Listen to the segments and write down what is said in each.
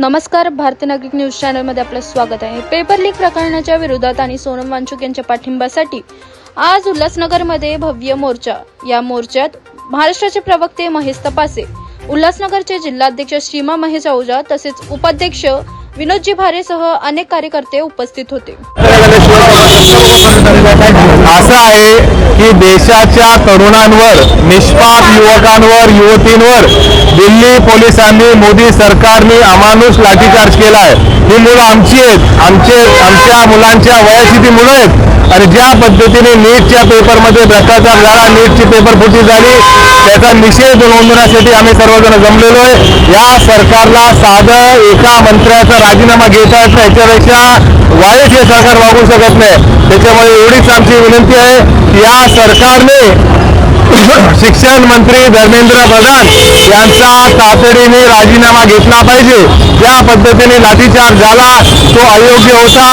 नमस्कार, भारतीय नागरिक न्यूज चॅनलमध्ये आपलं स्वागत आहे। पेपर लीक प्रकरणाच्या विरोधात आणि सोनम वांचुक यांच्या पाठिंब्यासाठी आज उल्हासनगरमध्ये भव्य मोर्चा। या मोर्चात महाराष्ट्राचे प्रवक्ते महेश तपासे, उल्हासनगरचे जिल्हाध्यक्ष श्रीमा महेश आहूजा तसेच उपाध्यक्ष विनोदजी भारेसह अनेक कार्यकर्ते उपस्थित होते। असं आहे की देशाच्या तरुणांवर, निष्पाप युवकांवर, युवतींवर दिल्ली पोलिसांनी, मोदी सरकारने अमानुष लाठीचार्ज केला आहे। ही मुलं आमची आहेत, आमच्या मुलांच्या वयाची ती मुलं आहेत आणि ज्या पद्धतीने नीटच्या पेपरमध्ये भ्रष्टाचार झाला, नीटची पेपरफुटी झाली, त्याचा निषेध नोंदवण्यासाठी आम्ही सर्वजण जमलेलो आहे। या सरकारला साधं एका मंत्र्याचा राजीनामा घेता येत नाही, याच्यापेक्षा वाईट हे सरकार वागू शकत नाही। त्याच्यामुळे एवढीच आमची विनंती आहे की या सरकारने शिक्षण मंत्री धर्मेंद्र प्रधान यांचा तातडीने राजीनामा घेतला पाहिजे। ज्या पद्धतीने लाठीचार्ज झाला तो अयोग्य होता।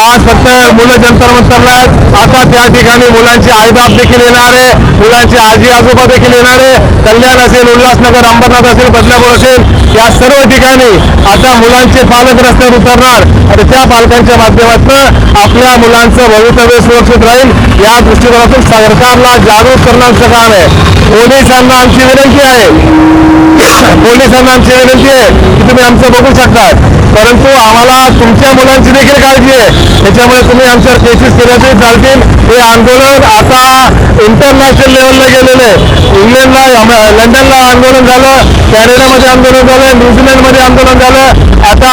आज फक्त मुलं जंतर मंतरला आहेत, आता त्या ठिकाणी मुलांचे आईबाप देखील येणार आहे, मुलांचे आजी आजोबा देखील येणार आहे। कल्याण असेल, उल्हासनगर, अंबरनाथ असेल, बदलापूर असेल, या सर्व ठिकाणी आता मुलांचे पालक रस्त्यावर उतरणार आणि त्या पालकांच्या माध्यमातून आपल्या मुलांचं भवितव्य सुरक्षित राहील या दृष्टिकोनातून सरकारला जागरूक करण्याचं काम आहे। पोलिसांना आमची विनंती आहे की तुम्ही आमचं बघू शकता, परंतु आम्हाला तुमच्या मुलांची देखील काळजी आहे। त्याच्यामुळे तुम्ही आमच्यावर केसेस केल्या तरी चालतील। हे आंदोलन आता इंटरनॅशनल लेवलला गेलेलं आहे। इंग्लंडला, लंडनला आंदोलन झालं, कॅनडामध्ये आंदोलन झालं, न्यूझीलंडमध्ये आंदोलन झालं। आता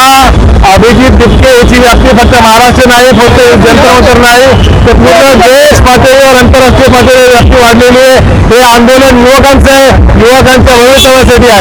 अभिजित दिपके याची व्याप्ती फक्त महाराष्ट्र नाही, फक्त जनता मंतर नाही, तर पूर्ण देश पातळीवर, आंतरराष्ट्रीय पातळीवर व्याप्ती वाढलेली आहे। हे आंदोलन युवकांचं आहे, युवकांच्या भवितव्यासाठी आहे।